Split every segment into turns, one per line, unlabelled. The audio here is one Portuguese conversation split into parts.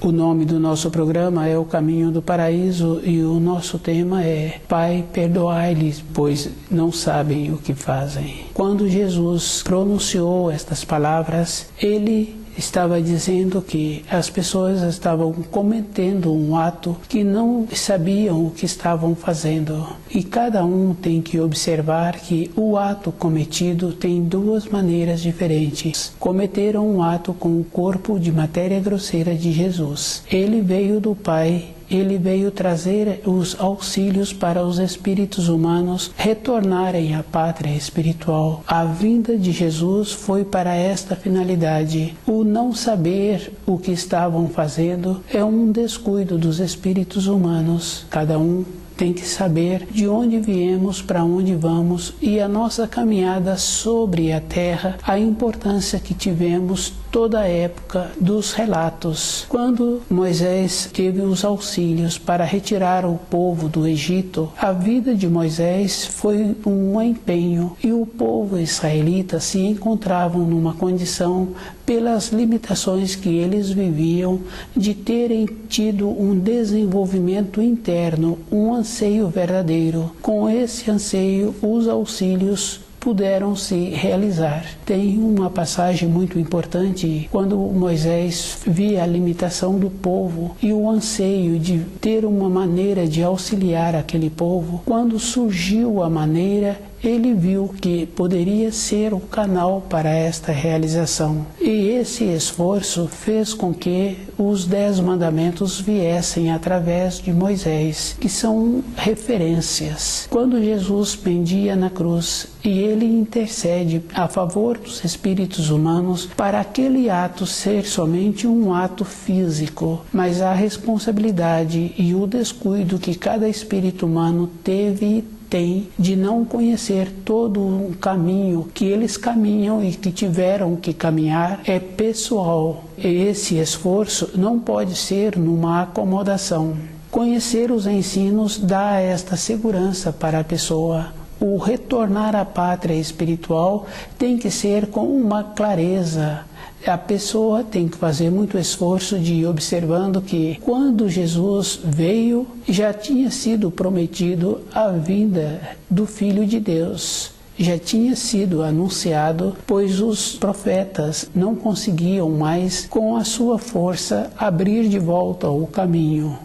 O nome do nosso programa é O Caminho do Paraíso e o nosso tema é Pai, perdoai-lhes, pois não sabem o que fazem. Quando Jesus pronunciou estas palavras, ele estava dizendo que as pessoas estavam cometendo um ato que não sabiam o que estavam fazendo. E cada um tem que observar que o ato cometido tem duas maneiras diferentes. Cometeram um ato com o corpo de matéria grosseira de Jesus. Ele veio do Pai. Ele veio trazer os auxílios para os espíritos humanos retornarem à pátria espiritual. A vinda de Jesus foi para esta finalidade. O não saber o que estavam fazendo é um descuido dos espíritos humanos. Cada um tem que saber de onde viemos, para onde vamos e a nossa caminhada sobre a terra, a importância que tivemos toda a época dos relatos. Quando Moisés teve os auxílios para retirar o povo do Egito, a vida de Moisés foi um empenho e o povo israelita se encontravam numa condição, pelas limitações que eles viviam, de terem tido um desenvolvimento interno, um anseio verdadeiro. Com esse anseio, os auxílios puderam se realizar. Tem uma passagem muito importante quando Moisés via a limitação do povo e o anseio de ter uma maneira de auxiliar aquele povo. Quando surgiu a maneira, ele viu que poderia ser o canal para esta realização. E esse esforço fez com que os 10 mandamentos viessem através de Moisés, que são referências. Quando Jesus pendia na cruz e ele intercede a favor dos espíritos humanos para aquele ato ser somente um ato físico, mas a responsabilidade e o descuido que cada espírito humano teve tem de não conhecer todo um caminho que eles caminham e que tiveram que caminhar é pessoal. E esse esforço não pode ser numa acomodação. Conhecer os ensinos dá esta segurança para a pessoa. O retornar à pátria espiritual tem que ser com uma clareza. A pessoa tem que fazer muito esforço de ir observando que quando Jesus veio, já tinha sido prometido a vinda do Filho de Deus. Já tinha sido anunciado, pois os profetas não conseguiam mais, com a sua força, abrir de volta o caminho.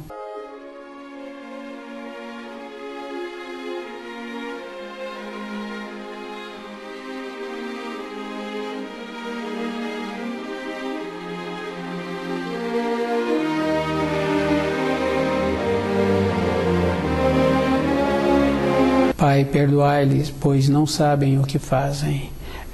Pai, perdoai-lhes, pois não sabem o que fazem.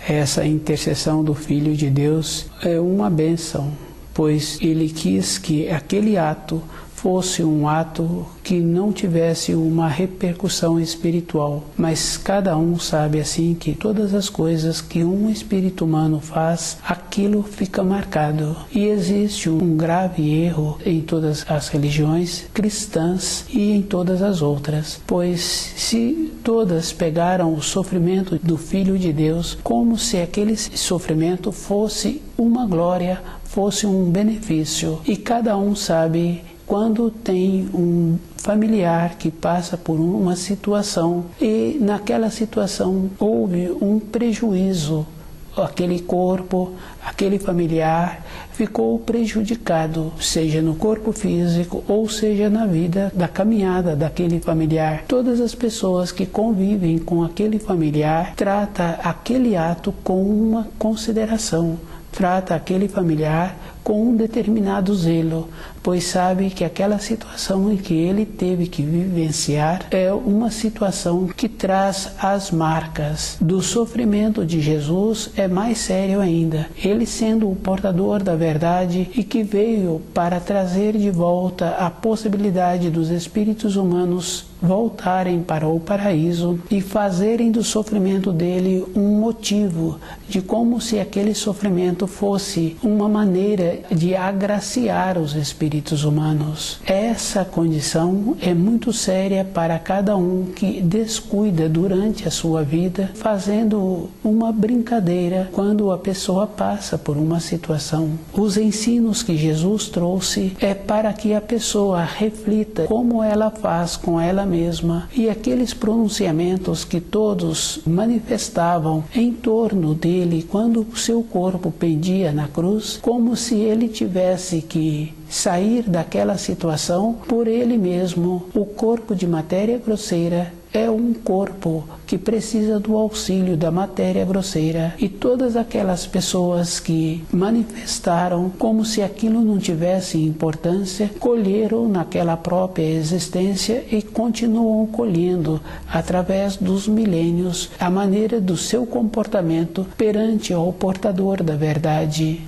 Essa intercessão do Filho de Deus é uma bênção, pois ele quis que aquele ato fosse um ato que não tivesse uma repercussão espiritual, mas cada um sabe assim que todas as coisas que um espírito humano faz, aquilo fica marcado. E existe um grave erro em todas as religiões cristãs e em todas as outras, pois se todas pegaram o sofrimento do Filho de Deus como se aquele sofrimento fosse uma glória, fosse um benefício, e cada um sabe quando tem um familiar que passa por uma situação e naquela situação houve um prejuízo, aquele corpo, aquele familiar ficou prejudicado, seja no corpo físico ou seja na vida da caminhada daquele familiar. Todas as pessoas que convivem com aquele familiar tratam aquele ato com uma consideração, trata aquele familiar com um determinado zelo, pois sabe que aquela situação em que ele teve que vivenciar é uma situação que traz as marcas do sofrimento de Jesus. É mais sério ainda, ele sendo o portador da verdade e que veio para trazer de volta a possibilidade dos espíritos humanos voltarem para o paraíso e fazerem do sofrimento dele um motivo, de como se aquele sofrimento fosse uma maneira de agraciar os espíritos humanos. Essa condição é muito séria para cada um que descuida durante a sua vida, fazendo uma brincadeira quando a pessoa passa por uma situação. Os ensinos que Jesus trouxe é para que a pessoa reflita como ela faz com ela mesma, e aqueles pronunciamentos que todos manifestavam em torno dele quando o seu corpo pendia na cruz, como se ele tivesse que sair daquela situação por ele mesmo. O corpo de matéria grosseira é um corpo que precisa do auxílio da matéria grosseira, e todas aquelas pessoas que manifestaram como se aquilo não tivesse importância, colheram naquela própria existência e continuam colhendo através dos milênios a maneira do seu comportamento perante o portador da verdade.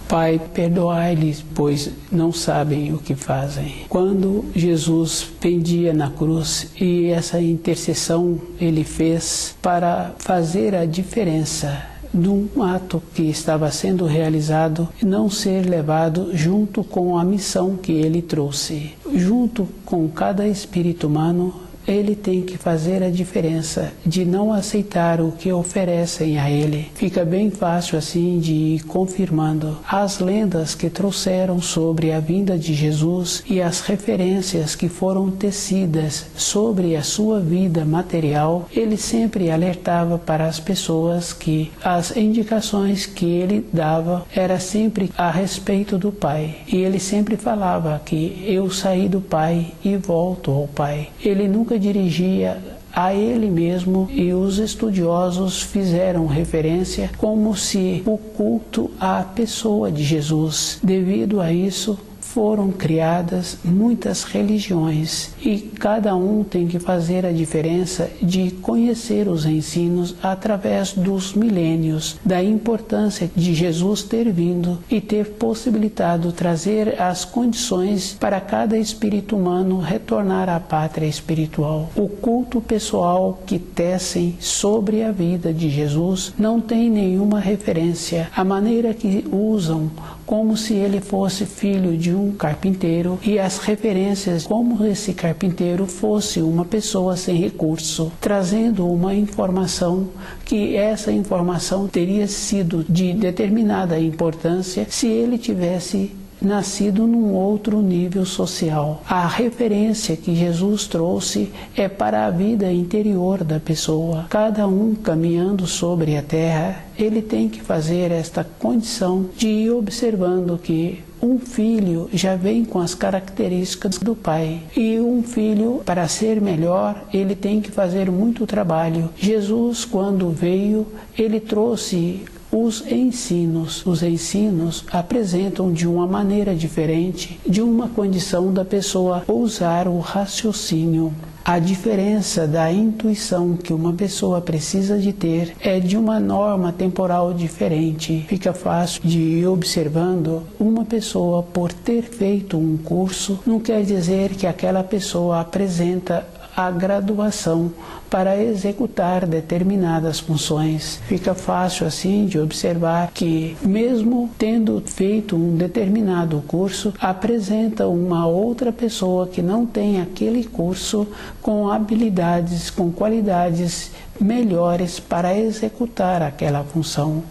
Pai, perdoai-lhes, pois não sabem o que fazem. Quando Jesus pendia na cruz, e essa intercessão ele fez para fazer a diferença de um ato que estava sendo realizado não ser levado junto com a missão que ele trouxe. Junto com cada espírito humano, ele tem que fazer a diferença de não aceitar o que oferecem a ele. Fica bem fácil assim de ir confirmando as lendas que trouxeram sobre a vinda de Jesus e as referências que foram tecidas sobre a sua vida material. Ele sempre alertava para as pessoas que as indicações que ele dava era sempre a respeito do Pai. E ele sempre falava que eu saí do Pai e volto ao Pai. Ele nunca dirigia a ele mesmo, e os estudiosos fizeram referência como se o culto à pessoa de Jesus. Devido a isso, foram criadas muitas religiões, e cada um tem que fazer a diferença de conhecer os ensinos através dos milênios, da importância de Jesus ter vindo e ter possibilitado trazer as condições para cada espírito humano retornar à pátria espiritual. O culto pessoal que tecem sobre a vida de Jesus não tem nenhuma referência. A maneira que usam como se ele fosse filho de um carpinteiro, e as referências como esse carpinteiro fosse uma pessoa sem recurso, trazendo uma informação que essa informação teria sido de determinada importância se ele tivesse nascido num outro nível social. A referência que Jesus trouxe é para a vida interior da pessoa. Cada um caminhando sobre a terra, ele tem que fazer esta condição de ir observando que um filho já vem com as características do pai, e um filho, para ser melhor, ele tem que fazer muito trabalho. Jesus, quando veio, ele trouxe os ensinos. Os ensinos apresentam de uma maneira diferente, de uma condição da pessoa usar o raciocínio. A diferença da intuição que uma pessoa precisa de ter é de uma norma temporal diferente. Fica fácil de ir observando uma pessoa por ter feito um curso, não quer dizer que aquela pessoa apresenta a graduação para executar determinadas funções. Fica fácil assim de observar que, mesmo tendo feito um determinado curso, apresenta uma outra pessoa que não tem aquele curso com habilidades, com qualidades melhores para executar aquela função.